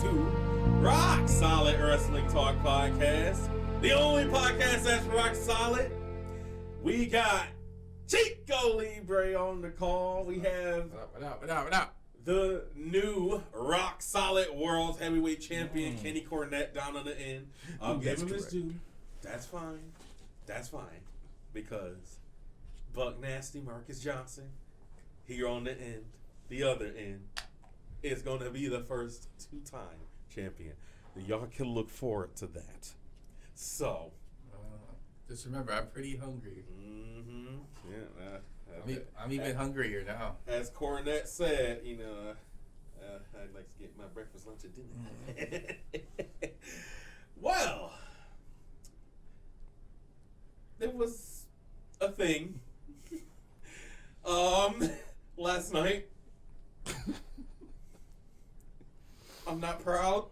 to Rock Solid Wrestling Talk Podcast, the only podcast that's rock solid. We got Chico Libre on the call. We have what up? The new Rock Solid World Heavyweight Champion Kenny Cornette down on the end. I'll give him his due. That's fine. Because Buck Nasty Marcus Johnson here on the end, the other end, is going to be the first two-time champion. Y'all can look forward to that. So, just remember, I'm pretty hungry. Mm-hmm. Yeah, I'm even hungrier now. As Cornette said, I'd like to get my breakfast, lunch, and dinner. Well, there was a thing last night. I'm not proud.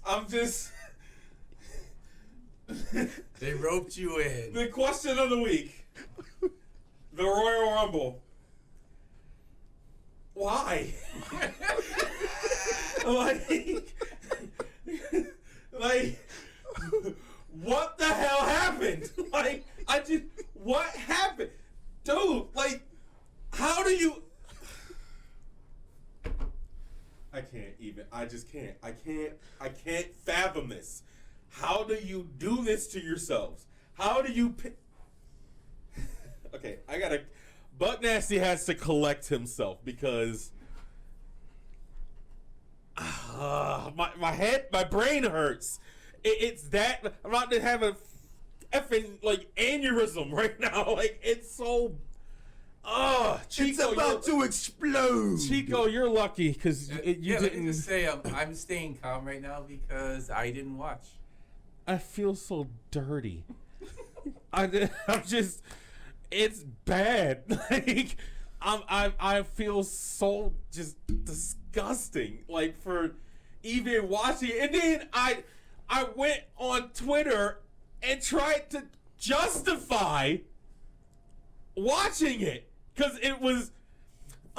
I'm just. They roped you in. The question of the week: the Royal Rumble. Why? like, what the hell happened? What happened, dude? How do you? I can't even. I just can't. I can't fathom this. How do you do this to yourselves? How do you Okay, I gotta... Buck Nasty has to collect himself because... my brain hurts. It's that... I'm about to have a effing, aneurysm right now. It's so... Chico, it's about to explode. Chico, you're lucky because you didn't... Let me just say, I'm staying calm right now because I didn't watch. I feel so dirty. I'm just... It's bad. I feel so just disgusting. For even watching it. And then I went on Twitter and tried to justify watching it. Because it was,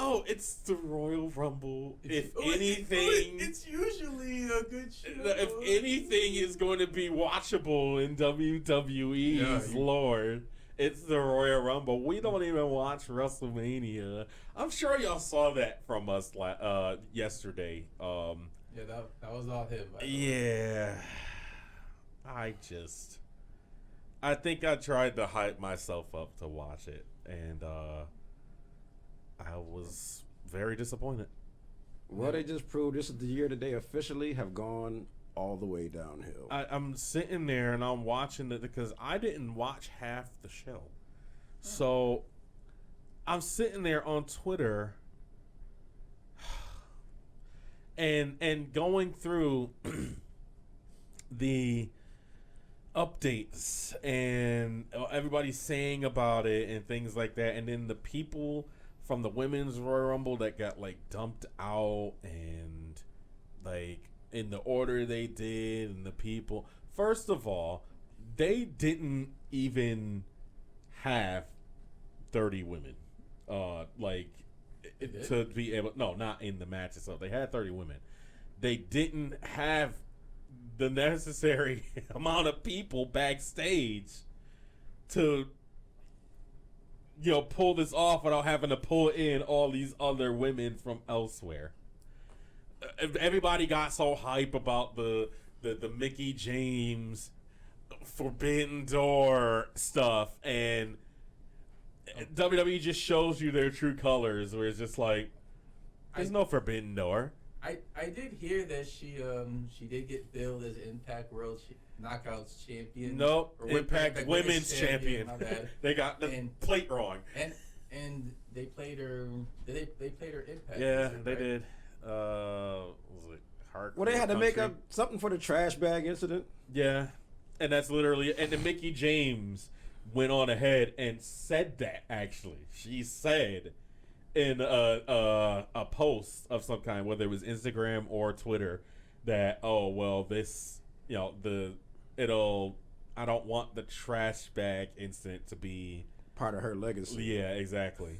it's the Royal Rumble. If anything... It's usually a good show. If anything is going to be watchable in WWE's lore, it's the Royal Rumble. We don't even watch WrestleMania. I'm sure y'all saw that from us yesterday. Yeah, that was all him. Yeah. I think I tried to hype myself up to watch it, and I was very disappointed. Well, they just proved this is the year that they officially have gone all the way downhill. I'm sitting there and I'm watching it because I didn't watch half the show. So I'm sitting there on Twitter and going through the updates and everybody's saying about it and things like that, and then the people from the women's Royal Rumble that got dumped out and in the order they did, and the people. First of all, they didn't even have 30 women. To be able, no, not in the match itself. They had 30 women. They didn't have the necessary amount of people backstage to pull this off without having to pull in all these other women from elsewhere. Everybody got so hype about the Mickie James Forbidden Door stuff, and WWE just shows you their true colors, where it's just there's no Forbidden Door. I did hear that she did get billed as Impact World Knockouts Champion. Nope, Impact Women's Champion. They got the plate wrong. And they played her. They played her Impact. Yeah, they did. Was it Hardcore? Well, they had to make up something for the trash bag incident. Yeah, and that's literally. And then Mickie James went on ahead and said that. Actually, she said in a post of some kind, whether it was Instagram or Twitter, that this I don't want the trash bag incident to be part of her legacy. Yeah, exactly.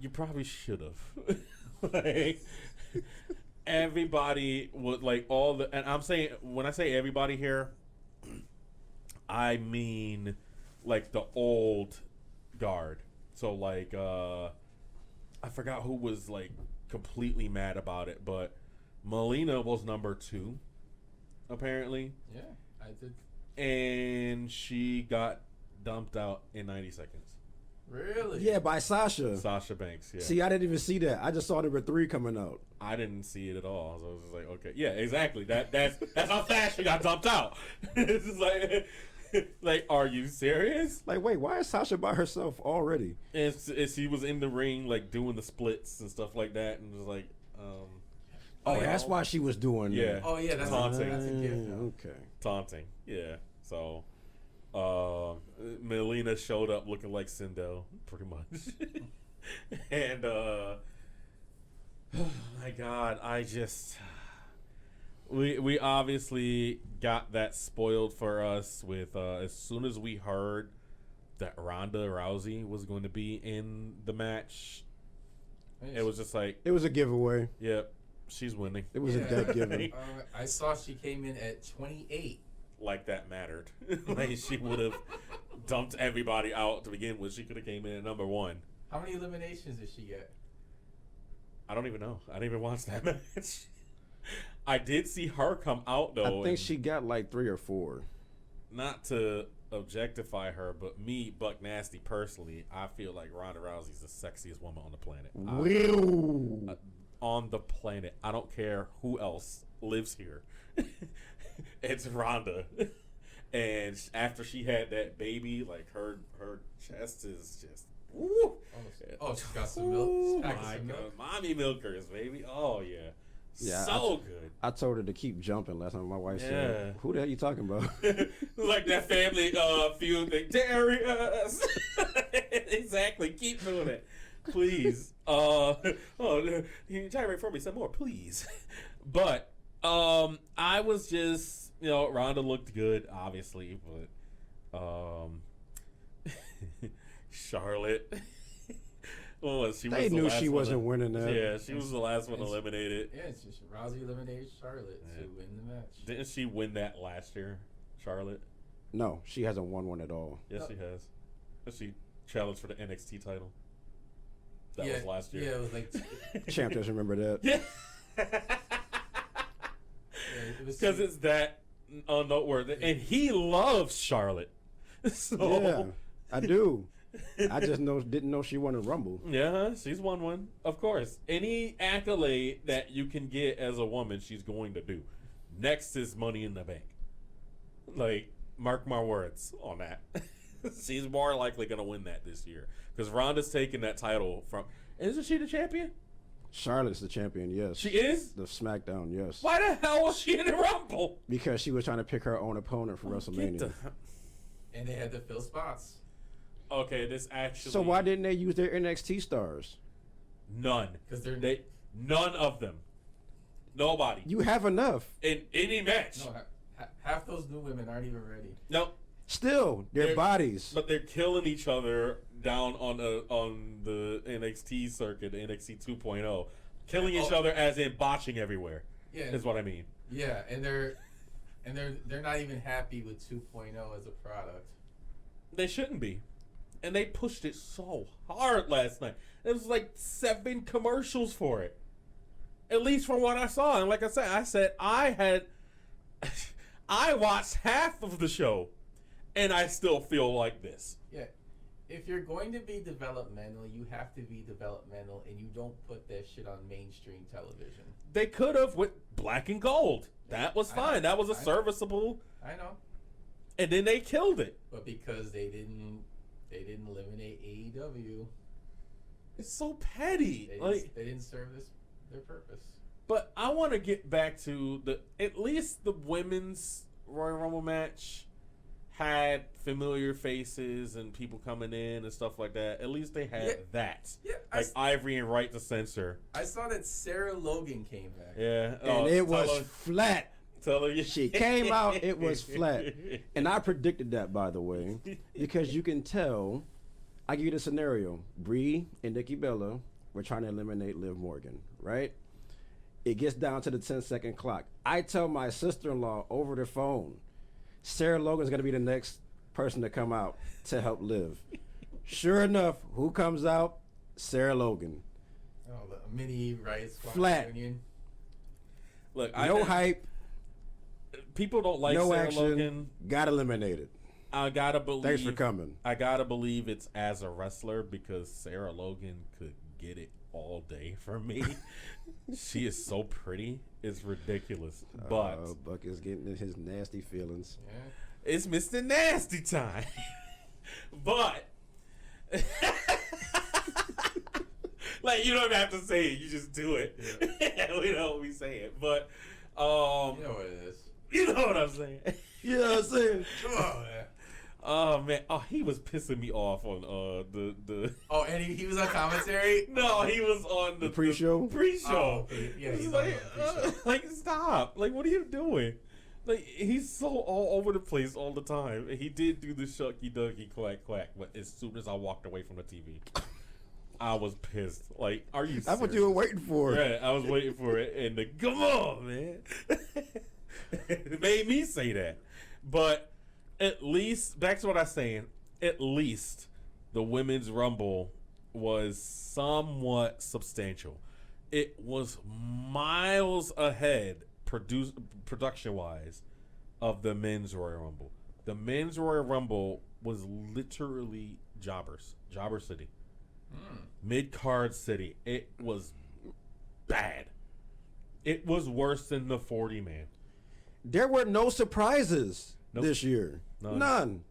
You probably should have. Like, everybody would like all the, and I'm saying when I say everybody here, I mean like the old guard. So like I forgot who was like completely mad about it, but Melina was number 2, apparently. Yeah, I did. And she got dumped out in 90 seconds. Really? Yeah, by Sasha. Sasha Banks, yeah. See, I didn't even see that. I just saw number 3 coming out. I didn't see it at all. So I was just like, okay. Yeah, exactly. That's how fast she got dumped out. It's just like, are you serious? Like, wait, why is Sasha by herself already? And she was in the ring, like, doing the splits and stuff like that, and was like, Oh, that's why she was doing yeah. that. Oh yeah, that's Taunting. that's a gift. Okay. taunting. Yeah. So, Melina showed up looking like Sindel, pretty much. And, oh my God, I just... We obviously got that spoiled for us with as soon as we heard that Ronda Rousey was going to be in the match, it was just like, It was a giveaway. yep, she's winning. It was a dead giveaway. I saw she came in at 28. Like that mattered. Like she would have dumped everybody out to begin with. She could have came in at number 1. How many eliminations did she get? I don't even know. I didn't even watch that match. I did see her come out though. I think she got like 3 or 4. Not to objectify her, but me, Buck Nasty, personally, I feel like Ronda Rousey's the sexiest woman on the planet. On the planet. I don't care who else lives here. It's Ronda. And after she had that baby, like her chest is just woo. Oh, she's got some milk. My God. Mommy milkers, baby. Oh yeah. Yeah, So good. I told her to keep jumping last time. My wife Yeah. said, "Who the hell you talking about?" Like that family feud thing. Darius. Exactly. Keep doing it, please. Gyrate for me some more, please. But I was just, Ronda looked good, obviously, but Charlotte. She They was the knew last she one wasn't winning that. Yeah, she was the last one eliminated. Yeah, it's just Rousey eliminated Charlotte to win the match. Didn't she win that last year, Charlotte? No, she hasn't won one at all. Yes, she has. She challenged for the NXT title. That was last year. Yeah, it was like Champ doesn't remember that. Yeah. it was Because it's that noteworthy. And he loves Charlotte. So, Yeah, I do. I just didn't know she won a Rumble. yeah, she's won one. Of course. Any accolade that you can get as a woman, she's going to do. Next is Money in the Bank. Like, mark my words on that. She's more likely going to win that this year. Because Ronda's taking that title from... Isn't she the champion? Charlotte's the champion, yes. She is? The SmackDown, yes. Why the hell was she in the Rumble? Because she was trying to pick her own opponent for WrestleMania. and they had to fill spots. Okay, this actually... So why didn't they use their NXT stars? None. Because None of them. Nobody. You have enough. In any match. No, half those new women aren't even ready. No. Still, their bodies. But they're killing each other down on the NXT circuit, the NXT 2.0. Killing each other as in botching everywhere. Yeah. Is what I mean. Yeah, and they're not even happy with 2.0 as a product. They shouldn't be. And they pushed it so hard last night. It was like 7 commercials for it. At least from what I saw. And like I said I watched half of the show and I still feel like this. Yeah. If you're going to be developmental, you have to be developmental, and you don't put that shit on mainstream television. They could have with Black and Gold. That was fine. That was a serviceable. I know. And then they killed it. But because they didn't eliminate AEW. It's so petty. They didn't serve their purpose. But I want to get back to at least the women's Royal Rumble match had familiar faces and people coming in and stuff like that. At least they had that. Yeah, like Ivory and Right to Censor. I saw that Sarah Logan came back. Yeah. And it was flat. Tell her she came out, it was flat. And I predicted that, by the way, because you can tell I give you the scenario. Bree and Nikki Bella were trying to eliminate Liv Morgan, right? It gets down to the 10-second clock. I tell my sister-in-law over the phone, Sarah Logan's going to be the next person to come out to help Liv. Sure enough, who comes out? Sarah Logan. Oh, the mini rice Flat. Union. Look, No hype. People don't like No Sarah action. Logan. Got eliminated. I gotta believe. Thanks for coming. I gotta believe it's as a wrestler because Sarah Logan could get it all day for me. She is so pretty, it's ridiculous. But Buck is getting in his nasty feelings. Yeah. it's Mr. Nasty time. But like you don't even have to say it, you just do it. Yeah. We know we say it, but You know what it is. you know what I'm saying. Yeah, I'm saying. Come on, man. Oh man, he was pissing me off on the. Oh, and he was on commentary? No, he was on The pre-show? Pre-show. Oh, yeah, he's like, on the pre-show. like stop! Like, what are you doing? Like, he's so all over the place all the time. He did do the shucky ducky quack quack, but as soon as I walked away from the TV, I was pissed. Like, are you? That's what you were waiting for. Yeah, I was waiting for it, and come on, man. It made me say that, but. At least, back to what I was saying, at least the Women's Rumble was somewhat substantial. It was miles ahead production-wise of the Men's Royal Rumble. The Men's Royal Rumble was literally jobbers. Jobber City. Mid-card city. It was bad. It was worse than the 40-man. There were no surprises Nope. this year. None.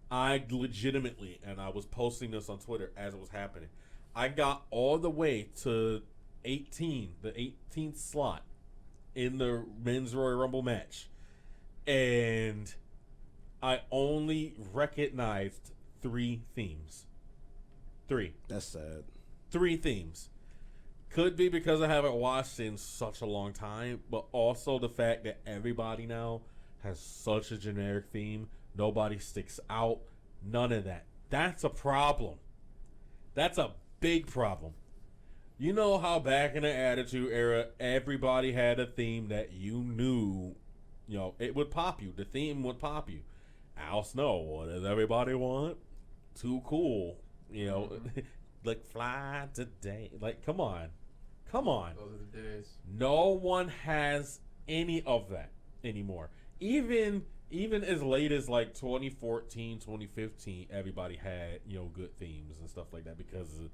I legitimately, and I was posting this on Twitter as it was happening, I got all the way to 18, the 18th slot in the Men's Royal Rumble match, and I only recognized 3 themes. 3. That's sad. 3 themes. Could be because I haven't watched in such a long time, but also the fact that everybody now has such a generic theme. Nobody sticks out. None of that. That's a problem. That's a big problem. You know how back in the Attitude Era, everybody had a theme that you knew, it would pop you. The theme would pop you. Al Snow, what does everybody want? Too cool. Like fly today. Like, come on. Come on. Those are the days. No one has any of that anymore. Even as late as like 2014, 2015, everybody had, good themes and stuff like that because of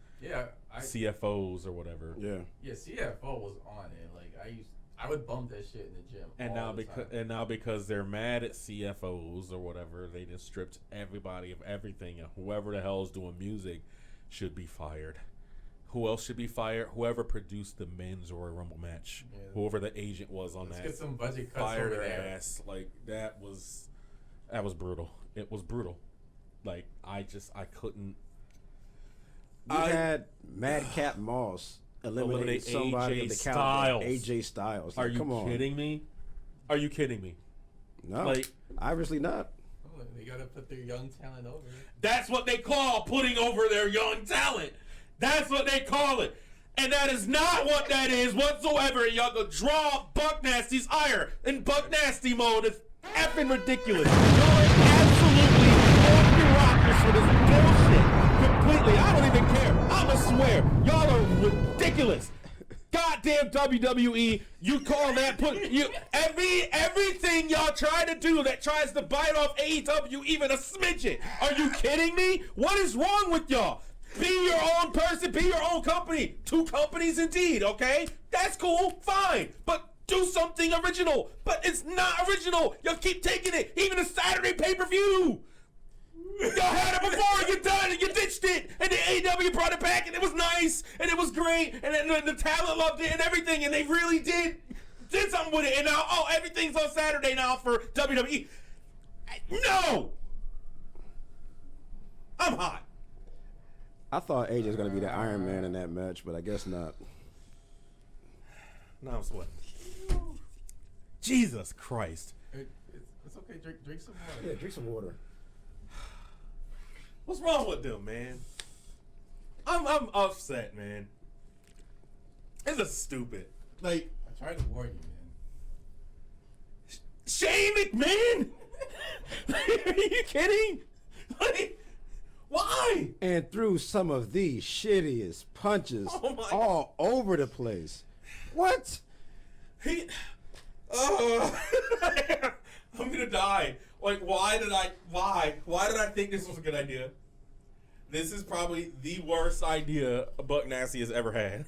CFOs or whatever. Yeah. Yeah, CFO was on it. Like I would bump that shit in the gym. And now because they're mad at CFOs or whatever, they just stripped everybody of everything, and whoever the hell is doing music should be fired. Who else should be fired? Whoever produced the Men's Royal Rumble match. Yeah. Whoever the agent was on Let's that. get some budget cuts fired over their there. ass. Like, that was brutal. It was brutal. Like, I couldn't. You had Madcap Moss eliminate somebody in the calendar. AJ Styles. Like, Are you kidding me? Are you kidding me? No. Like, obviously not. Oh, they gotta put their young talent over. That's what they call putting over their young talent. That's what they call it. And that is not what that is whatsoever. Y'all go draw Buck Nasty's ire in Buck Nasty mode. It's effing ridiculous. Y'all are absolutely off your rockers for this bullshit. Completely. I don't even care. I'ma swear. Y'all are ridiculous. Goddamn WWE, you call that everything y'all try to do that tries to bite off AEW even a smidget. Are you kidding me? What is wrong with y'all? Be your own person, be your own company. 2 companies indeed, okay? That's cool, fine. But do something original. But it's not original. Y'all keep taking it. Even a Saturday pay-per-view. Y'all had it before, you done it, you ditched it. And the AEW brought it back, and it was nice, and it was great, and then the talent loved it and everything, and they really did something with it. And now, everything's on Saturday now for WWE. No! I'm hot. I thought AJ was going to be the Iron Man in that match, but I guess not. Now I'm sweating. Jesus Christ. It's okay. Drink some water. Yeah, drink some water. What's wrong with them, man? I'm upset, man. This is stupid. Like, I tried to warn you, man. Shane McMahon? Are you kidding? Like, why? And threw some of the shittiest punches all over the place. What? He. I'm gonna die. Like, why did I think this was a good idea? This is probably the worst idea Buck Nasty has ever had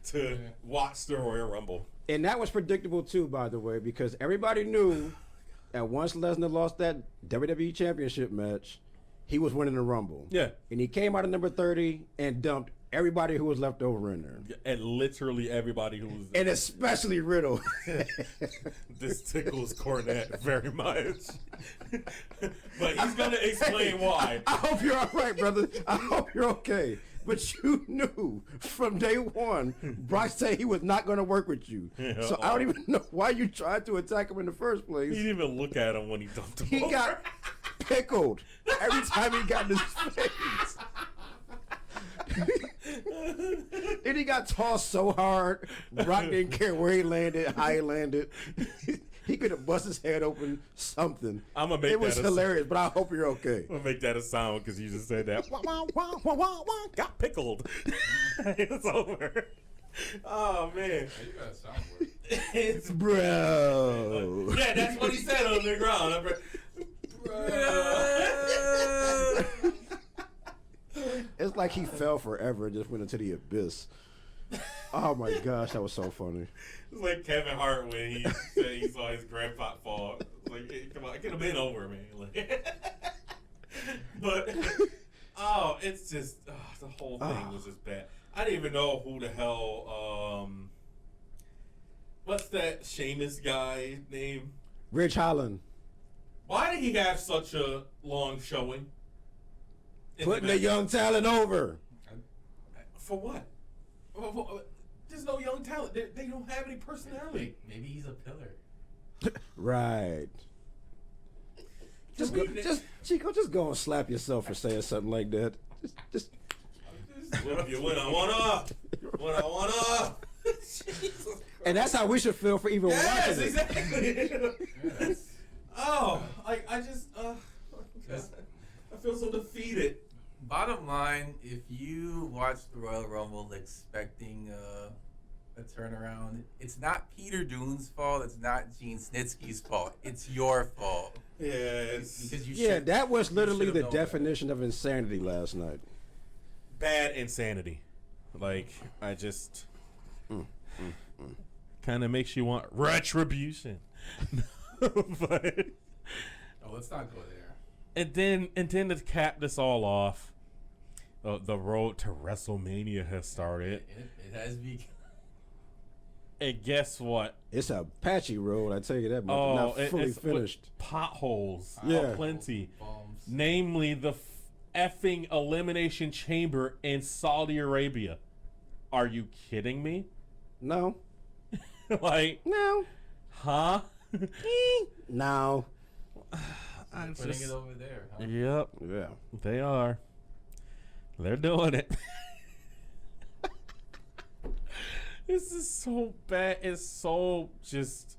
to watch the Royal Rumble. And that was predictable too, by the way, because everybody knew that once Lesnar lost that WWE Championship match, he was winning the Rumble. Yeah. And he came out of number 30 and dumped everybody who was left over in there. And literally everybody who was... And especially Riddle. This tickles Cornette very much. But he's going to explain why. I hope you're all right, brother. I hope you're okay. But you knew from day one, Brock said he was not going to work with you. Yeah. So I don't even know why you tried to attack him in the first place. He didn't even look at him when he dumped him He over. got pickled every time he got in his face. Then he got tossed so hard, Brock didn't care where he landed, how he landed. He could have bust his head open, something. I'm gonna make it was that hilarious, but I hope you're okay. I'm going to make that a sound because you just said that. Wah, wah, wah, wah, wah, wah, got pickled. It's over. Oh, man. Hey, you got a soundboard. It's Bro. Yeah, that's what he said on the ground. Bro. It's like he fell forever and just went into the abyss. Oh my gosh, that was so funny. It's like Kevin Hart when he said he saw his grandpa fall. It's like, hey, come on, I could have been over, man. Like, but it's just the whole thing was just bad. I didn't even know who the hell. What's that Sheamus guy name? Rich Holland. Why did he have such a long showing? Putting the young talent over. For what? There's no young talent. They don't have any personality. Maybe he's a pillar. Right. Chico, just go and slap yourself for saying something like that. Just When I wanna. and that's how we should feel for even watching Yes, it. exactly. Yes. I just I feel so defeated. Bottom line, if you watch the Royal Rumble expecting a turnaround, it's not Peter Dunne's fault. It's not Gene Snitsky's fault. It's your fault. Yes. Because you Yeah, should, that was literally should've the known definition of insanity last night. Bad insanity. Like, I just kind of makes you want retribution. But Oh, let's not go there. and then to cap this all off, the road to WrestleMania has started. It has begun. And guess what? It's a patchy road, I tell you that much. Not fully it's finished. with potholes. Yeah. Plenty. Bums. Namely, the effing Elimination Chamber in Saudi Arabia. Are you kidding me? No. Like, No. huh? No. I'm Putting just- it over there, huh? Yep, Yeah. they are. They're doing it. This is so bad. It's so just.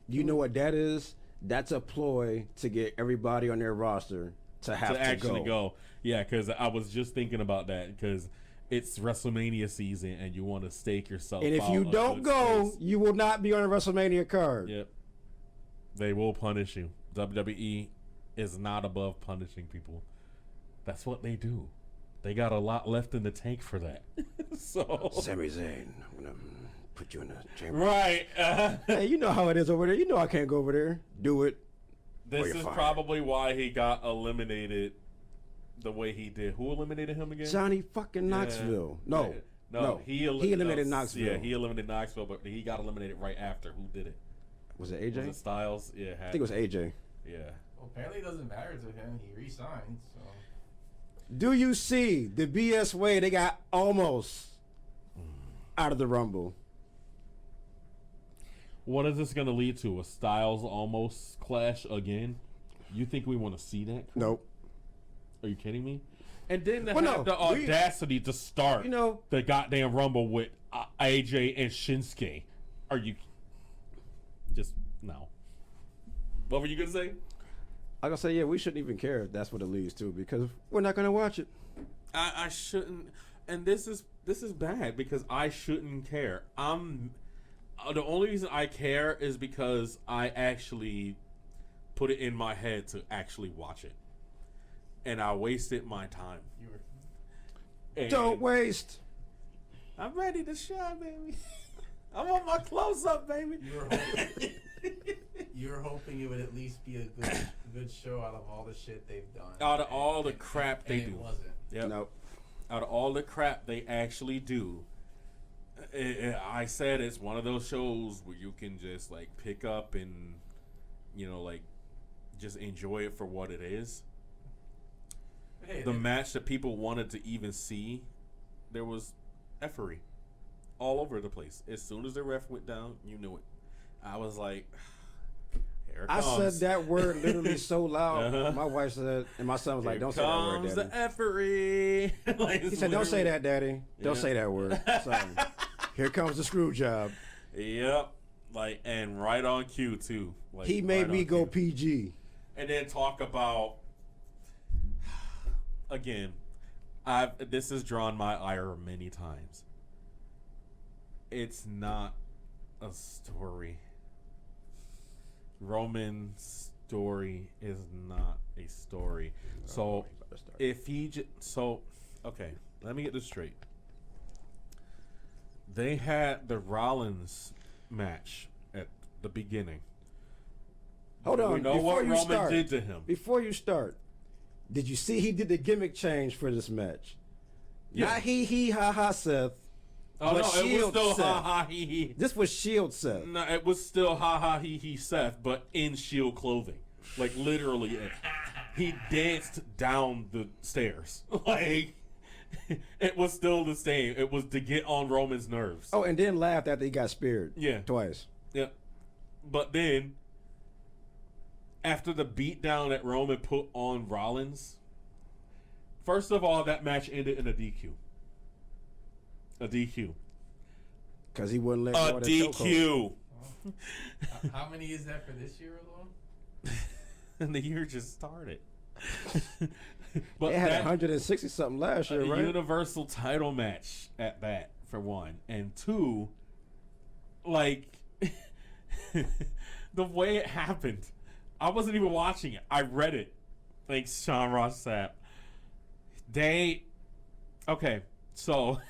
You know what that is? That's a ploy to get everybody on their roster to have to actually go. Yeah, because I was just thinking about that because it's WrestleMania season and you want to stake yourself. And if out you a don't good go, space. you will not be on a WrestleMania card. Yep, they will punish you. WWE is not above punishing people. That's what they do. They got a lot left in the tank for that. So Sami Zayn, I'm gonna put you in the chamber. right. Hey, you know how it is over there. You know I can't go over there. Do it. This you're is fired. probably why he got eliminated the way he did. Who eliminated him again? Johnny fucking Knoxville. No. He eliminated Knoxville. Yeah, he eliminated Knoxville, but he got eliminated right after. Who did it? Was it AJ? Was it Styles? Yeah, I think it was AJ. Yeah. Well, apparently it doesn't matter to him. He re-signed, so. Do you see the BS way they got almost out of the Rumble? What is this going to lead to? A Styles almost clash again? You think we want to see that? Nope. Are you kidding me? And then they Well, have the audacity to start the goddamn Rumble with AJ and Shinsuke. Are you just no? What were you gonna say? I gonna say, yeah, we shouldn't even care if that's what it leads to, because we're not gonna watch it. I shouldn't, and this is bad because I shouldn't care. The only reason I care is because I actually put it in my head to actually watch it, and I wasted my time. Don't waste. I'm ready to shine, baby. I want my close up, baby. You were hoping it would at least be a good show out of all the shit they've done. Out of all the crap they do. It wasn't. Yep. Nope. Out of all the crap they actually do, I said it's one of those shows where you can just like pick up and like just enjoy it for what it is. Hey, the match that people wanted to even see, there was effery all over the place. As soon as the ref went down, you knew it. I was like, here it comes. I said that word literally so loud. My wife said, and my son was like, "Don't say that word, comes Daddy." the effery. Like, He said, "Don't say that, Daddy. Don't say that word." Son, here comes the screw job. Yep. Like, and right on cue too. Like, He made right me on go cue. PG. And then talk about again. This has drawn my ire many times. It's not a story. Roman's story is not a story. So if he okay, let me get this straight. They had the Rollins match at the beginning. Hold on. We know before what you Roman start, did to him. Before you start, did you see he did the gimmick change for this match? Yeah. Not he ha ha Seth. Oh but no, it was Shield still Seth. ha ha he he. This was Shield Seth. No, it was still ha ha he Seth, but in Shield clothing. Like literally, he danced down the stairs. Like it was still the same. It was to get on Roman's nerves. Oh, and then laughed after he got speared. Yeah. Twice. Yeah. But then, after the beatdown that Roman put on Rollins, first of all, that match ended in a DQ. A DQ. Because he wouldn't let A go of that chokehold. DQ. How many is that for this year alone? And the year just started. But They had that, 160 something last year, a right? universal title match at that, for one. And two, like, the way it happened, I wasn't even watching it. I read it. Thanks, Sean Ross Sapp. Okay, so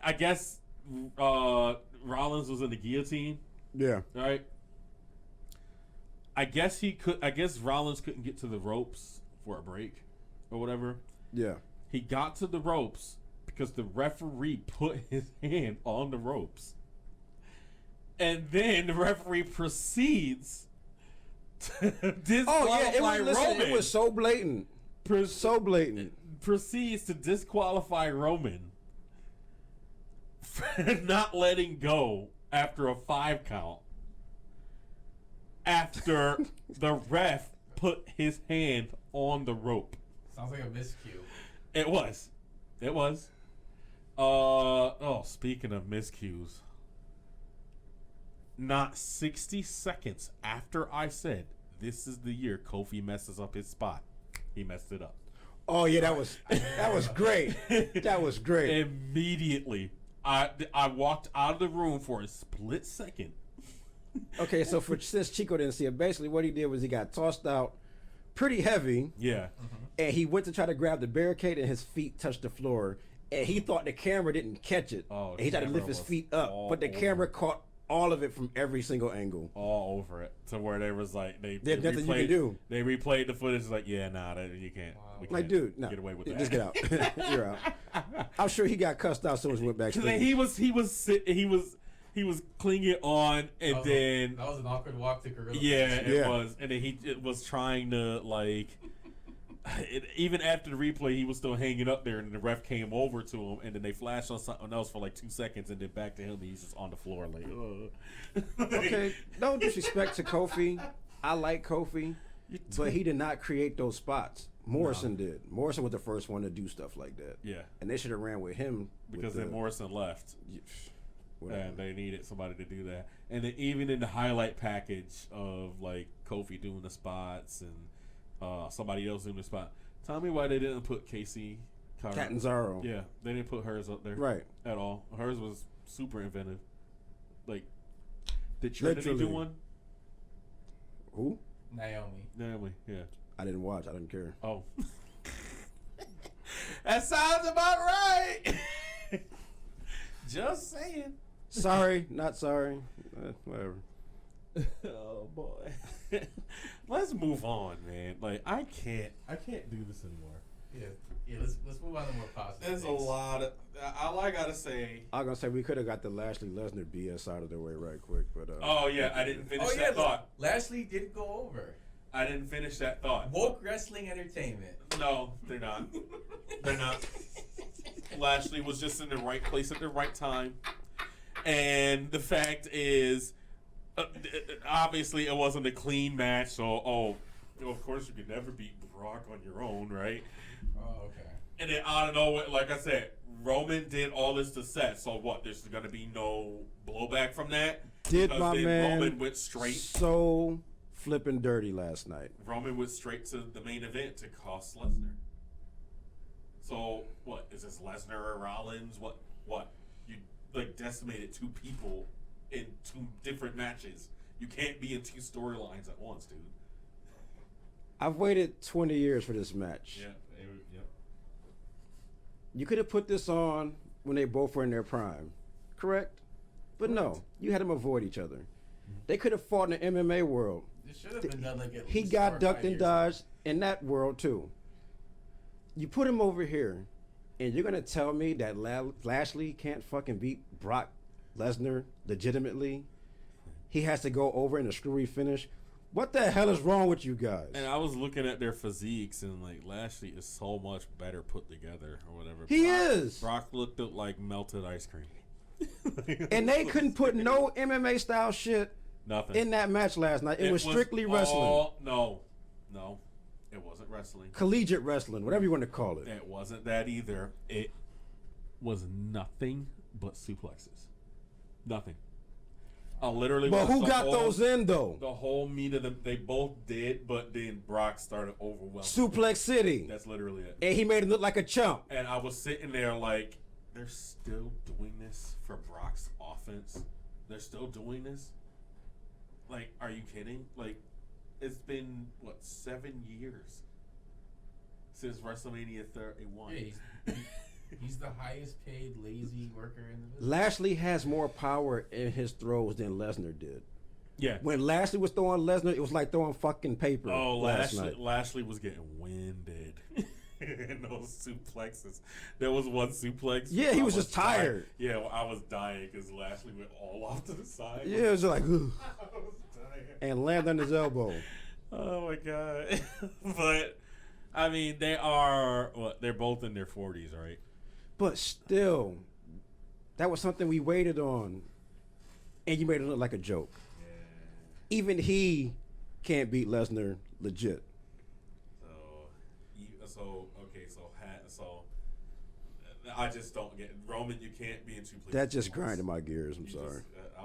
I guess Rollins was in the guillotine, Yeah. right? I guess Rollins couldn't get to the ropes for a break or whatever. Yeah. He got to the ropes because the referee put his hand on the ropes. And then the referee proceeds to disqualify Roman. It was so blatant. So blatant. Proceeds to disqualify Roman for not letting go after a 5 count. After the ref put his hand on the rope. Sounds like a miscue. It was. Speaking of miscues. Not 60 seconds after I said this is the year Kofi messes up his spot, he messed it up. Oh yeah, that was great. That was great. Immediately, I walked out of the room for a split second. Okay, so since Chico didn't see it, basically what he did was he got tossed out pretty heavy. Yeah. And he went to try to grab the barricade and his feet touched the floor. And he thought the camera didn't catch it. Oh, and he tried to lift his feet up. But the camera caught all of it from every single angle. All over it. To where they was like, There's nothing you can do. They replayed the footage like, yeah, nah, you can't. Wow. We Like, can't dude, no. get away with that. Just get out. You're out. I'm sure he got cussed out as soon as he went backstage. He was clinging on, and then that was an awkward walk to Gorilla. it was, and then he was trying to like. Even after the replay, he was still hanging up there, and the ref came over to him, and then they flashed on something else for like 2 seconds, and then back to him, and he's just on the floor like. Okay, no disrespect to Kofi. I like Kofi, but he did not create those spots. Morrison did. Morrison was the first one to do stuff like that. Yeah. And they should have ran with him. Because then Morrison left. Whatever. And they needed somebody to do that. And then even in the highlight package of like Kofi doing the spots and somebody else doing the spot, tell me why they didn't put Casey Catanzaro. Yeah, they didn't put hers up there. Right. At all. Hers was super inventive. Like, did Trinity do one? Who? Naomi, yeah. I didn't watch. I didn't care. Oh. That sounds about right. Just saying. Sorry, not sorry. Whatever. Oh boy. Let's move on, man. Like I can't do this anymore. Yeah. Let's move on to more positive. There's a things. lot of. All I gotta say. I was gonna say we could have got the Lashley Lesnar BS out of the way right quick, but Oh yeah, I didn't finish that thought. Lashley did go over. I didn't finish that thought. Woke wrestling entertainment. No, they're not. They're not. Lashley was just in the right place at the right time, and the fact is, obviously it wasn't a clean match. So, of course you could never beat Brock on your own, right? Oh, okay. And then out of nowhere, like I said, Roman did all this to Seth. So what? There's gonna be no blowback from that. did Because my then man Roman went straight. so flipping dirty last night? Roman went straight to the main event to cost Lesnar. So what is this, Lesnar or Rollins? What? You like decimated two people in two different matches. You can't be in two storylines at once, dude. I've waited 20 years for this match. Yeah. You could have put this on when they both were in their prime, correct? But no, you had them avoid each other. They could have fought in the MMA world. It should have been done like at He least got 4 or 5 ducked and years dodged in that world too. You put him over here, and you're gonna tell me that Lashley can't fucking beat Brock Lesnar legitimately? He has to go over in a screwy finish. What the hell is wrong with you guys? And I was looking at their physiques, and like Lashley is so much better put together, or whatever. He is. Brock looked like melted ice cream. And they couldn't put no MMA style shit Nothing in that match last night. It was strictly wrestling. No, it wasn't wrestling. Collegiate wrestling, whatever you want to call it. It wasn't that either. It was nothing but suplexes. Nothing. I literally. But watched who the got whole- those in though? The whole meat of them, they both did, but then Brock started overwhelming. Suplex City. That's literally it. And he made him look like a chump. And I was sitting there like, they're still doing this for Brock's offense. They're still doing this. Like, are you kidding? Like, it's been what, 7 years since WrestleMania 31. Yeah, he's the highest paid lazy worker in the business. Lashley has more power in his throws than Lesnar did. Yeah. When Lashley was throwing Lesnar, it was like throwing fucking paper. Oh, last night. Lashley was getting winded in those suplexes. There was one suplex. Yeah, he I was just tired. Yeah, well, I was dying because Lashley went all off to the side. Yeah, it was like, ugh, I was dying. and landed on his elbow. Oh my god! But I mean, they're both in their 40s, right? But still, that was something we waited on, and you made it look like a joke. Yeah. Even he can't beat Lesnar legit. So I just don't get Roman. You can't be in two places. That just at once. grinded my gears. I'm sorry. I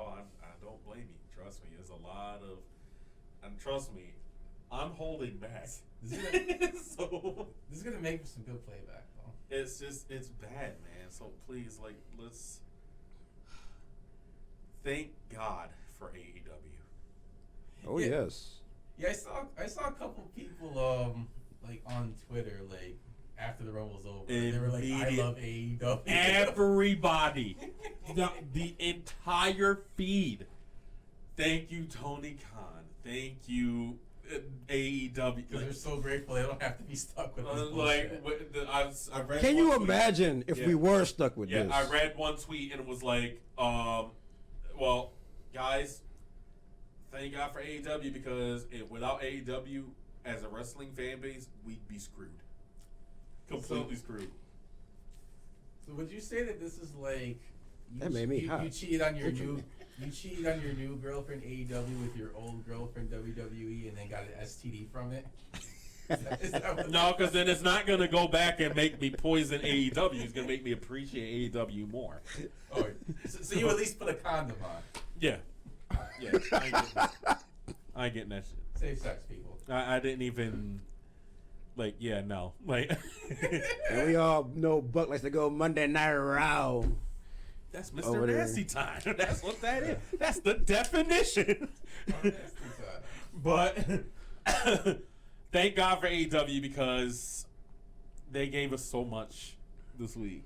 don't blame you. Trust me. There's a lot of, and trust me, I'm holding back. This is So This is gonna make for some good playback, though. it's bad, man. So please, like, let's thank God for AEW. Oh Yeah. yes. Yeah, I saw a couple people like on Twitter like after the Rumble's over. They were like, "I love AEW." Everybody, the entire feed. Thank you, Tony Khan. Thank you, AEW. Because they're so grateful they don't have to be stuck with this like, bullshit. I read. Can one you tweet. imagine if Yeah. we were stuck with Yeah, this? I read one tweet and it was like, well, guys, thank God for AEW because without AEW as a wrestling fan base, we'd be screwed. Completely screwed. So would you say that this is like That made me hot. you cheated on your new girlfriend AEW with your old girlfriend WWE and then got an STD from it? Is that what No, because then it's not going to go back and make me poison AEW. It's going to make me appreciate AEW more. Oh, so you at least put a condom on. Yeah. Yeah. I ain't getting that shit. Safe sex, people. I didn't even, like, yeah, no. Like, And we all know Buck likes to go Monday Night Raw. that's Mr. Over there. Nasty Time. That's what that is. That's the definition. Oh, nasty time. But thank God for AEW because they gave us so much this week.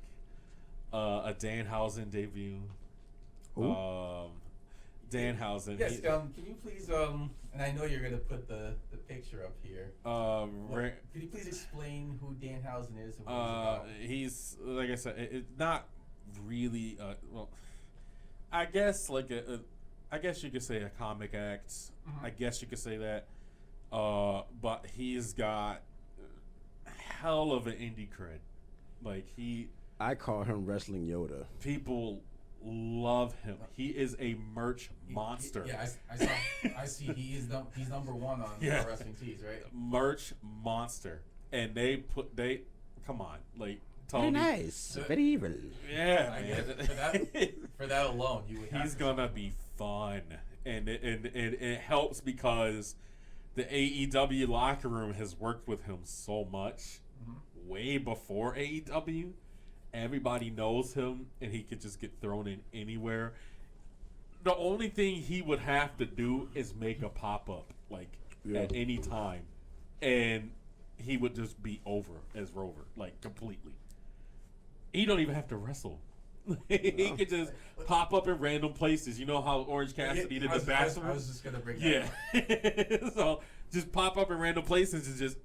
A Danhausen debut. Who? Danhausen. Yes, can you please, and I know you're going to put the picture up here. Could you please explain who Danhausen is and what he's about? He's, like I said, it's not really, well, I guess like I guess you could say a comic act. Mm-hmm. I guess you could say that. But he's got hell of an indie cred. Like I call him Wrestling Yoda. people love him. He is a merch monster. Yeah, I see. He's number one on Yeah. Wrestling Tees, right? Merch monster. And they come on, like Tony. Very nice. Very evil. Yeah, I man. guess for that alone, you would. He's gonna be fun, and it helps because the AEW locker room has worked with him so much, way before AEW. Everybody knows him, and he could just get thrown in anywhere. The only thing he would have to do is make a pop up, like at any time, and he would just be over as Rover, like completely. He don't even have to wrestle. He could just pop up in random places. You know how Orange Cassidy did the bathroom? I was just gonna bring that Yeah. up. So just pop up in random places and just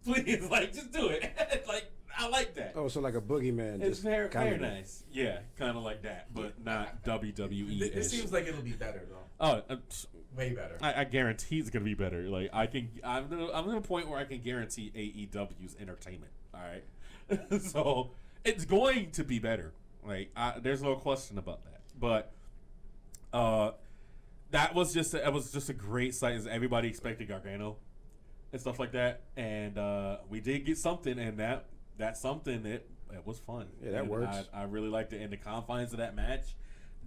please, like, just do it. Like, I like that. Oh, so like a boogeyman. It's just very, kinda- very nice. Yeah, kind of like that, but not WWE. It seems like it'll be better though. Oh, Way better. I guarantee it's gonna be better. Like I'm at a point where I can guarantee AEW's entertainment. All right, so it's going to be better. Like there's no question about that. But that was just a great sight. As everybody expected Gargano and stuff like that, and we did get something, and that something it was fun. Yeah, that And works. I really liked it. In the confines of that match,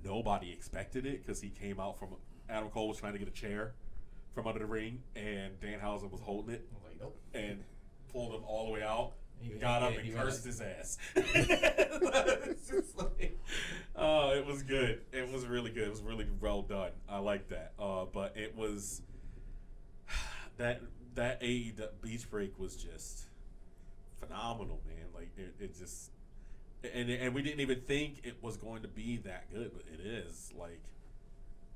nobody expected it because he came out from Adam Cole was trying to get a chair from under the ring, and Danhausen was holding it I was like, nope. and pulled him all the way out. He- Got up he and went cursed like- his ass. It's just like, oh, it was good. It was really good. It was really well done. I like that. But it was that AEW Beach Break was just phenomenal, man. Like it just and we didn't even think it was going to be that good, but it is. Like,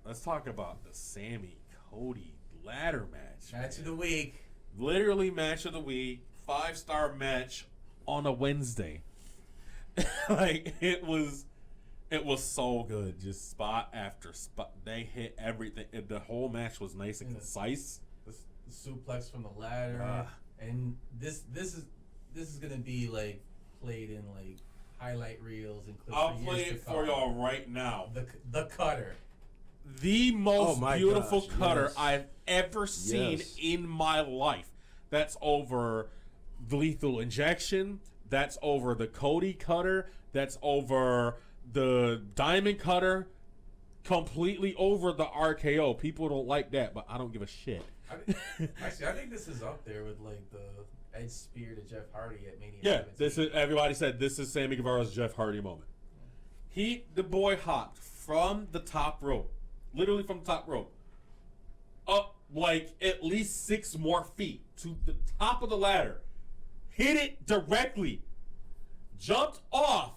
let's talk about the Sammy Cody ladder match. Match of the week. Literally match of the week, 5-star match on a Wednesday. Like it was so good. Just spot after spot. They hit everything. The whole match was nice and concise. The suplex from the ladder, and this is gonna be like played in like highlight reels and clips. I'll for play years it to for come. y'all right now. The cutter. The most Oh my beautiful gosh, cutter yes. I've ever seen Yes. in my life. That's over the Lethal Injection. That's over the Cody cutter. That's over the Diamond cutter. Completely over the RKO. People don't like that, but I don't give a shit. Actually, I think this is up there with like the Edge spear to Jeff Hardy at Mania. Yeah, 17. this is. Everybody said this is Sammy Guevara's Jeff Hardy moment. The boy hopped from the top rope, literally from the top rope, up like at least 6 more feet to the top of the ladder, hit it directly, jumped off,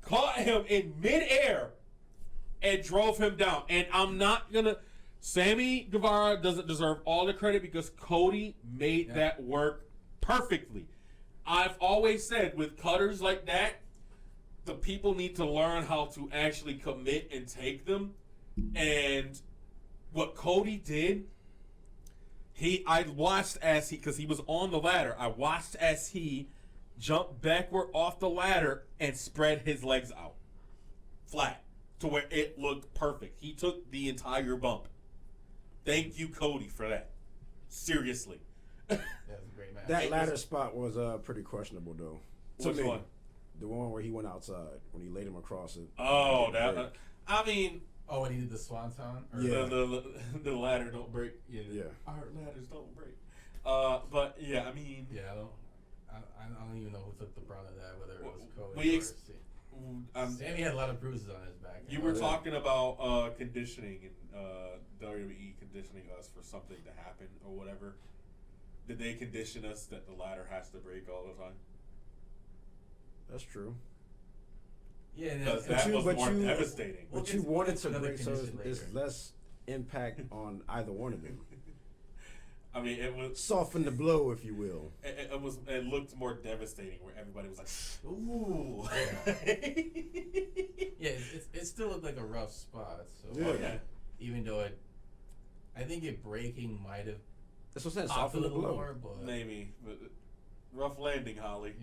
caught him in midair, and drove him down. And I'm not gonna. Sammy Guevara doesn't deserve all the credit because Cody made that work perfectly. I've always said with cutters like that, the people need to learn how to actually commit and take them. And what Cody did, I watched as because he was on the ladder. I watched as he jumped backward off the ladder and spread his legs out flat to where it looked perfect. He took the entire bump. Thank you, Cody, for that. Seriously. That was a great match. That ladder spot was pretty questionable though. To Which me, one? the one where he went outside when he laid him across it. Oh, that. I mean, Oh, and he did the swanton? Or Yeah. the ladder don't break. Yeah. Yeah. Our ladders don't break. But yeah, I mean, Yeah, I don't even know who took the brunt of that, whether it was Cody we or Sammy had a lot of bruises on his back. you were talking about conditioning and WWE conditioning us for something to happen or whatever. Did they condition us that the ladder has to break all the time? That's true. Yeah, Because and that you- was but more you- devastating. We'll But get you to- wanted we'll to get to break, so another it's condition less impact on either one of them. I mean, it was. Soften the blow, if you will. It was. It looked more devastating, where everybody was like, "Ooh." Yeah, it still looked like a rough spot. So Yeah. Yeah. even though I think it breaking might have That's what I'm saying. popped a Soften the little blow. more, but Maybe, but rough landing, Holly.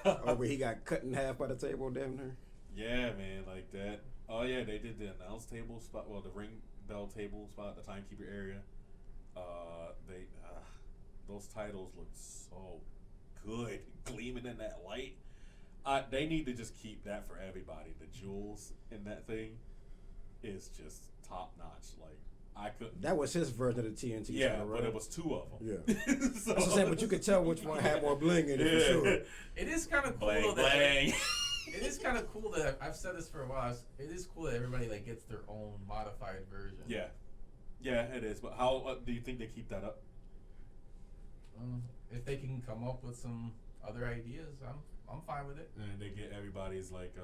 Oh, where he got cut in half by the table down there. Yeah, man, like that. Oh yeah, they did the announce table spot. Well, the ring bell table spot, the timekeeper area. They those titles look so good, gleaming in that light. They need to just keep that for everybody. The jewels in that thing is just top notch. Like I couldn't. That was his version of the TNT. Yeah, title, right? but it was two of them. Yeah. So, That's what I'm saying, but you could tell which one had more bling in it for sure. it is kind of cool Blang, that blang. it is kind of cool that I've said this for a while. It is cool that everybody like gets their own modified version. Yeah, yeah, it is. But how do you think they keep that up? If they can come up with some other ideas, I'm fine with it. And they get everybody's like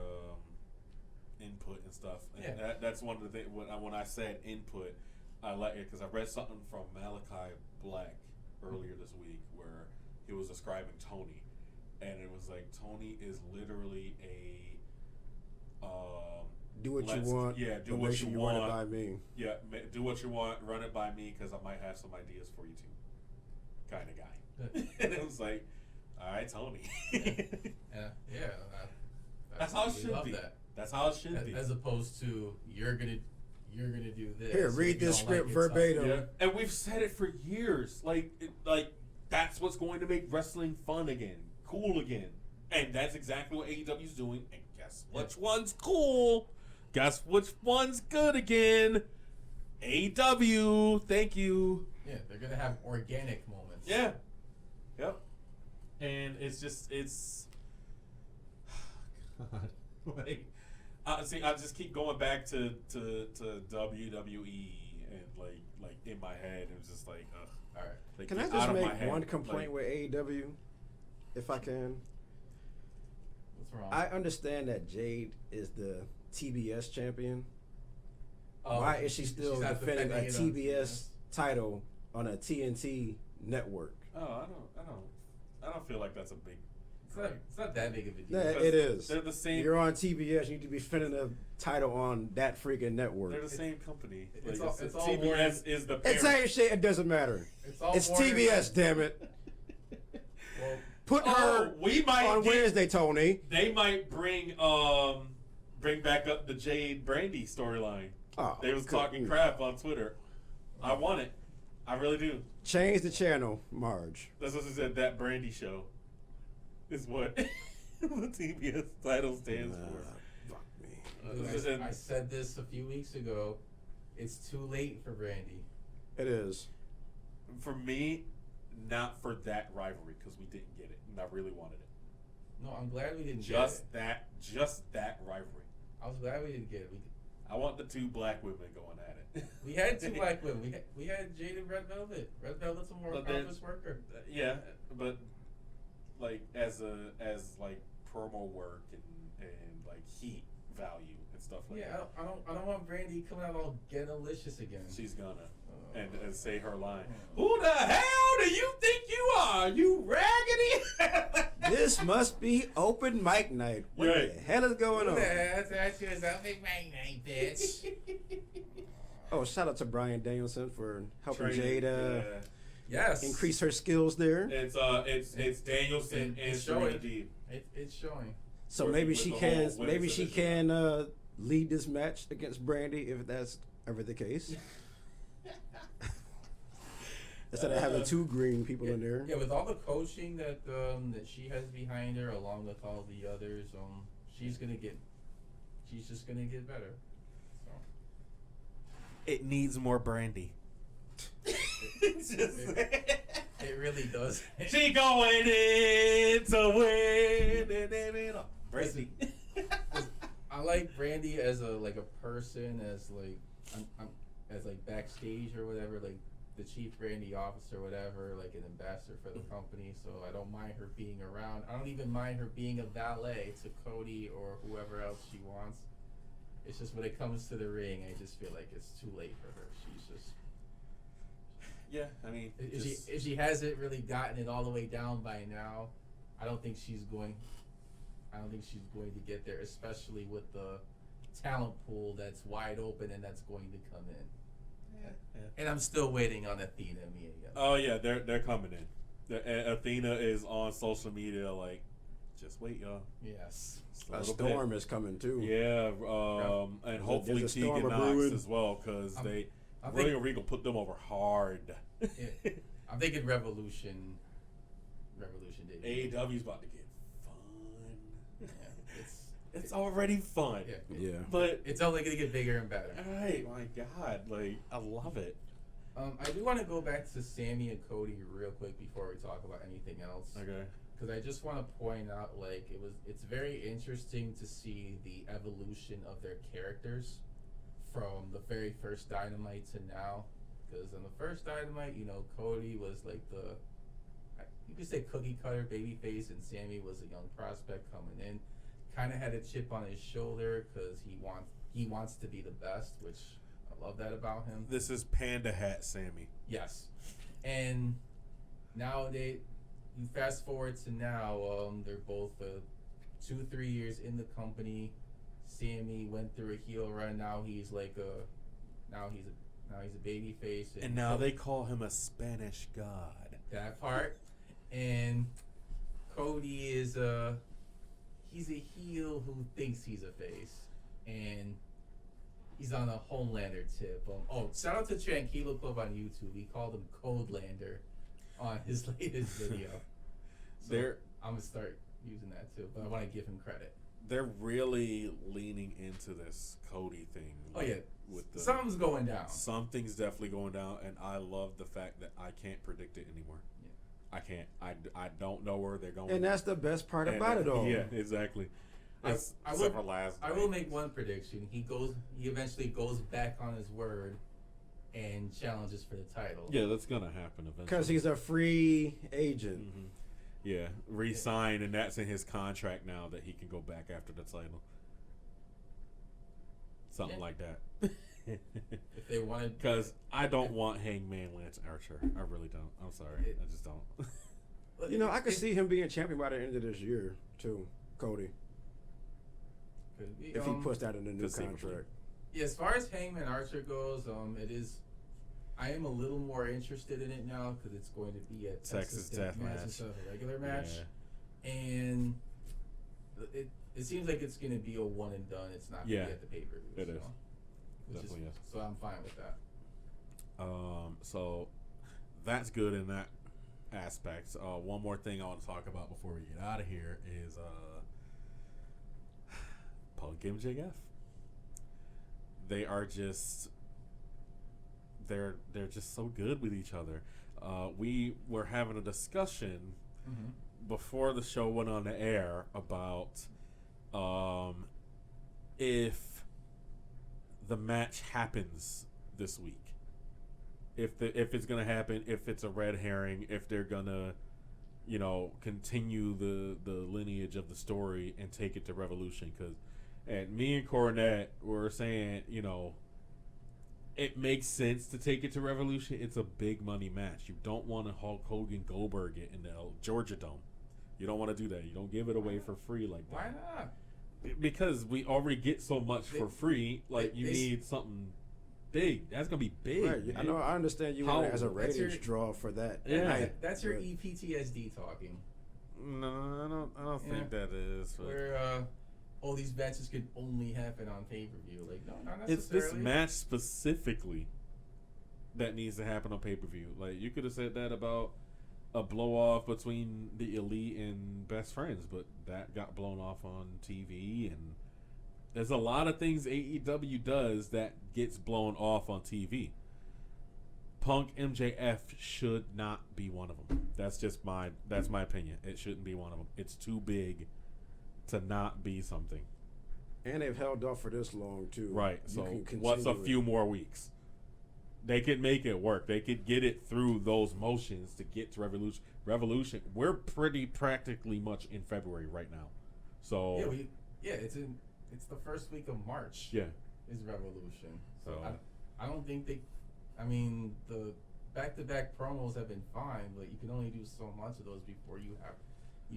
input and stuff. And Yeah. that's one of the things when I said input, I like it because I read something from Malachi Black earlier this week where he was describing Tony, and it was like Tony is literally a Do what you let's- want. yeah, do but what make sure you run it want. by me. Yeah, do what you want, run it by me because I might have some ideas for you too, kind of guy. And it was like, all right, Tony. That's how it we should love be. That. That's how it should be. As opposed to you're gonna do this. Here, and read if you this don't script like it, verbatim. Yeah, and we've said it for years. Like that's what's going to make wrestling fun again, cool again, and that's exactly what AEW's doing. And guess which one's cool? Guess which one's good again? AEW. Thank you. Yeah, they're gonna have organic moments. Yeah. Yep. And it's just God. Like, see, I just keep going back to WWE and like in my head, it was just like, ugh. All right. Like, Can I get just out of my make head. one complaint Like, with AEW, if I can? What's wrong? I understand that Jade is the TBS champion. Oh, Why is she still she's not defending a it on TBS title on a TNT network? Oh, I don't feel like that's a big. It's not that big of a deal. Yeah, Because it is. they're the same- You're on TBS. You need to be defending a title on that freaking network. They're the same company. It's Like, all- it's all TBS Warner- is the It's parent. saying shit. It doesn't matter. all It's Warner TBS. Bros. Damn it. Well, Put Oh, her we might on get- Wednesday, Tony. They might bring back up the Jade Brandy storyline. Oh, They was good. talking crap on Twitter. I want it. I really do. Change the channel, Marge. That's what I said. That Brandy show is what the TBS title stands for. Fuck me. I said this a few weeks ago. It's too late for Brandy. It is. For me, not for that rivalry because we didn't get it, and I really wanted it. No, I'm glad we didn't Just get just that rivalry. it. I was glad we didn't get it. I want the two black women going at it. We had two black women. We had Jade and Red Velvet. Red Velvet's a more But then- accomplished worker. Yeah, but like as like promo work and like heat value and stuff like Yeah, that. I don't want Brandy coming out all ghetto-licious again. She's gonna and say her line. Who the hell do you think you are? You raggedy? This must be open mic night. What Right. the hell is going on? That's open mic night, bitch. Oh, shout out to Brian Danielson for helping Training, Jade yeah. Yes. increase her skills there. It's Danielson and It's showing. Serena Deeb. It's showing. So With- maybe with she the can whole women's division. lead this match against Brandy if that's ever the case. Instead of having two green people in there. Yeah, with all the coaching that that she has behind her, along with all the others, she's just gonna get better. So. It needs more brandy. It really does. She going in to win. Brandy. I like Brandy as a person, as as backstage or whatever, like the chief Brandy officer, whatever, like an ambassador for the company. So I don't mind her being around. I don't even mind her being a valet to Cody or whoever else she wants. It's just when it comes to the ring, I just feel like it's too late for her. She's just. Yeah, I mean, if she hasn't really gotten it all the way down by now, I don't think she's going to get there, especially with the talent pool that's wide open and that's going to come in. Yeah. And I'm still waiting on Athena and Mia. Oh yeah, they're coming in. Athena is on social media like, just wait, y'all. Yes. A storm is coming too. Yeah, and hopefully Tegan Knox as well, because William Regal put them over hard. Yeah, I'm thinking Revolution Day. AEW's about to get fun. Yeah, it's already fun. Yeah. But it's only gonna get bigger and better. Right, my God, I love it. I do want to go back to Sammy and Cody real quick before we talk about anything else. Okay. Because I just want to point out, it's very interesting to see the evolution of their characters from the very first Dynamite to now. Because in the first Dynamite, Cody was like you could say cookie cutter babyface, and Sammy was a young prospect coming in. Kind of had a chip on his shoulder because he wants to be the best, which I love that about him. This is Panda Hat Sammy. Yes, and now you fast forward to now, they're both 2-3 years in the company. Sammy went through a heel run. Now he's a baby face. And now they call him a Spanish god. That part. And Cody is he's a heel who thinks he's a face. And he's on a Homelander tip. Shout out to Tranquilo Club on YouTube. He called him Codelander on his latest video. So I'm gonna start using that too, but I want to give him credit. They're really leaning into this Cody thing. Something's going down. Something's definitely going down, and I love the fact that I can't predict it anymore. Yeah. I can't. I don't know where they're going. And that's the best part about it all. Yeah, exactly. I will make one prediction. He eventually goes back on his word and challenges for the title. Yeah, that's gonna happen eventually. Because he's a free agent. Mm-hmm. Yeah, re-sign, and that's in his contract now that he can go back after the title. Something like that. If they wanted, because I don't want Hangman Lance Archer. I really don't. I'm sorry, I just don't. I could see him being champion by the end of this year too, Cody. If he puts that in the new contract. Yeah, as far as Hangman Archer goes, I am a little more interested in it now because it's going to be a Texas Death Match instead of a regular match, and it seems like it's going to be a one and done. It's not going to be at the pay per view. It is. Definitely is. So I'm fine with that. So that's good in that aspect. One more thing I want to talk about before we get out of here is Punk MJF. They are just they're just so good with each other. We were having a discussion before the show went on the air about if the match happens this week, if it's gonna happen, if it's a red herring, if they're gonna continue the lineage of the story and take it to Revolution. And me and Cornette were saying, it makes sense to take it to Revolution. It's a big money match. You don't want to Hulk Hogan Goldberg it in the Georgia Dome. You don't want to do that. You don't give it away for free like that. Why not? Because we already get so much for free. You need something big. That's gonna be big. Right. I know. I understand you want it as a ratings draw for that. Yeah, that's your EPTSD talking. No, I don't think that is. But where all these matches could only happen on pay per view. No, not necessarily. It's this match specifically. that needs to happen on pay-per-view. Like, you could have said that about a blow-off between the Elite and Best Friends, but that got blown off on TV, and there's a lot of things AEW does that gets blown off on TV. Punk MJF should not be one of them. That's my opinion. It shouldn't be one of them. It's too big to not be something. And they've held off for this long too. Right. So what's a few more weeks? They could make it work. They could get it through those motions to get to Revolution. We're pretty practically much in February right now. So it's the first week of March. Yeah. Is Revolution. So So I don't think they. I mean, the back-to-back promos have been fine, but you can only do so much of those before you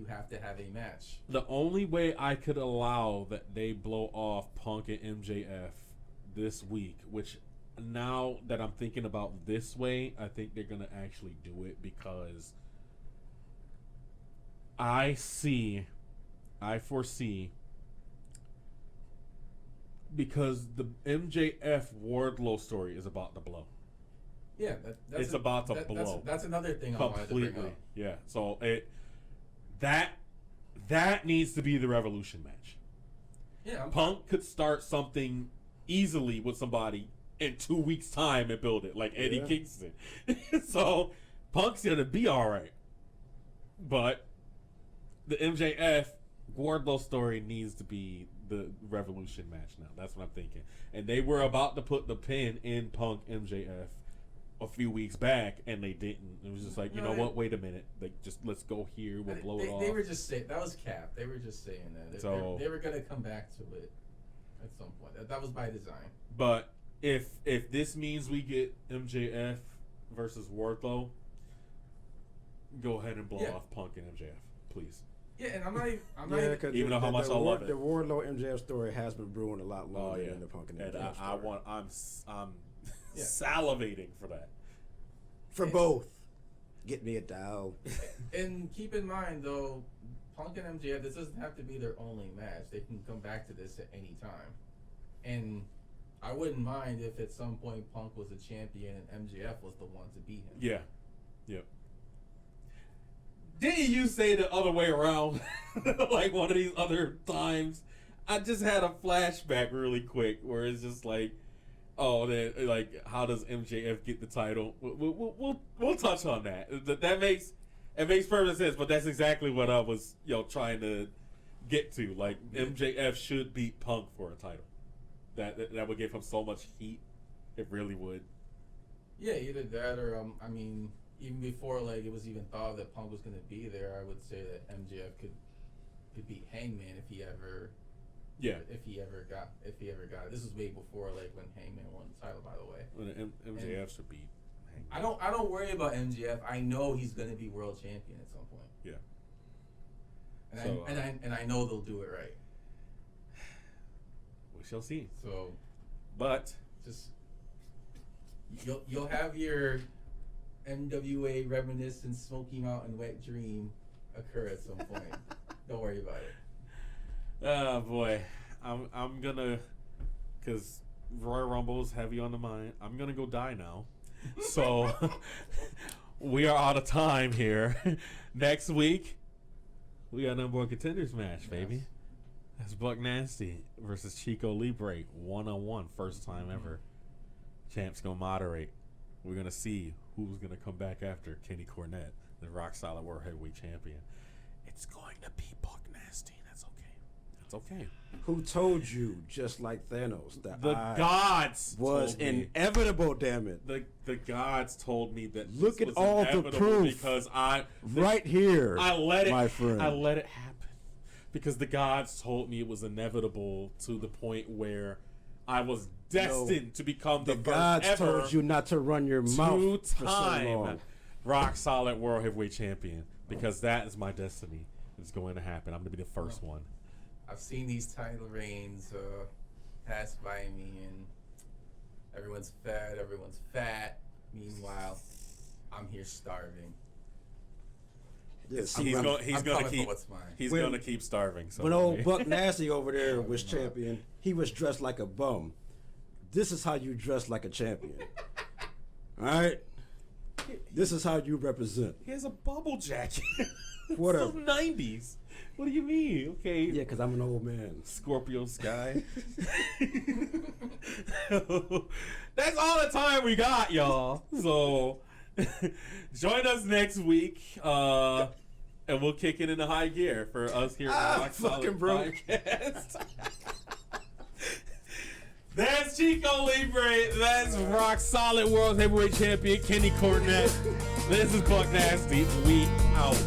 have to have a match. the only way I could allow that they blow off Punk and MJF this week, which now that I'm thinking about this way, I think they're gonna actually do it, because I foresee, because the MJF Wardlow story is about to blow. Yeah, It's about to blow. That's another thing I wanted to bring up. Yeah. So that needs to be the Revolution match. Yeah, Punk could start something easily with somebody in 2 weeks' time and build it, like Eddie Kingston. So Punk's gonna be all right, but the MJF Wardlow story needs to be the Revolution match now. That's what I'm thinking. And they were about to put the pin in Punk MJF a few weeks back, and they didn't. It was just like, what? Wait a minute. Like, just let's go here. We'll blow it off. They were just saying that was cap. They were just saying that. They were gonna come back to it at some point. That was by design. But if this means we get MJF versus Wardlow, go ahead and blow off Punk and MJF, please. Yeah, and I'm not even. Even though how much I love it. The Wardlow MJF story has been brewing a lot longer than the Punk and MJF story. I'm salivating for that. For both. Get me a dial. And keep in mind, though, Punk and MJF, this doesn't have to be their only match. They can come back to this at any time. And I wouldn't mind if at some point Punk was a champion and MJF was the one to beat him. Yeah. Yep. Didn't you say the other way around? Like one of these other times? I just had a flashback really quick where it's just like, oh, like, how does MJF get the title? We'll touch on that. That makes perfect sense, but that's exactly what I was trying to get to. Like, MJF should beat Punk for a title. That would give him so much heat. It really would. Yeah, either that or I mean, even before like it was even thought that Punk was going to be there, I would say that MJF could beat Hangman if he ever. Yeah. If he ever got it. This was way before like when Hangman won the title, by the way. When MJF should beat Hangman. I don't worry about MJF. I know he's going to be world champion at some point. Yeah. And I know they'll do it right. We shall see. So, but just you'll have your NWA reminiscence Smoky Mountain Wet Dream occur at some point. Don't worry about it. Oh boy, I'm gonna, cause Royal Rumble's heavy on the mind. I'm gonna go die now, so we are out of time here. Next week, we got number one contenders match, baby. That's Buck Nasty versus Chico Libre, 1-on-1, first time ever. Champ's gonna moderate. We're gonna see who's gonna come back after Kenny Cornette, the Rock Solid World Heavyweight Champion. It's going to be Buck Nasty. Okay. Who told you, just like Thanos, that the gods was inevitable? Damn it! The gods told me that. Look this at was all the proof because here. I let it, my friend. I let it happen because the gods told me it was inevitable to the point where I was destined to become the first gods ever told you not to run your mouth for so long. Rock Solid World Heavyweight Champion, because that is my destiny. It's going to happen. I'm going to be the first one. I've seen these title reigns pass by me, and everyone's fat. Meanwhile, I'm here starving. Yes, he's gonna keep starving. So when old Buck Nasty over there was champion, he was dressed like a bum. This is how you dress like a champion. All right. This is how you represent. He has a bubble jacket. Whatever. It's the 90s. What do you mean? Okay. Yeah, because I'm an old man. Scorpio Sky. That's all the time we got, y'all. So join us next week. And we'll kick it into high gear for us here on Rock Solid Podcast. That's Chico Libre. That's Rock Solid World Heavyweight Champion Kenny Cornette. This is Buck Nasty. We out.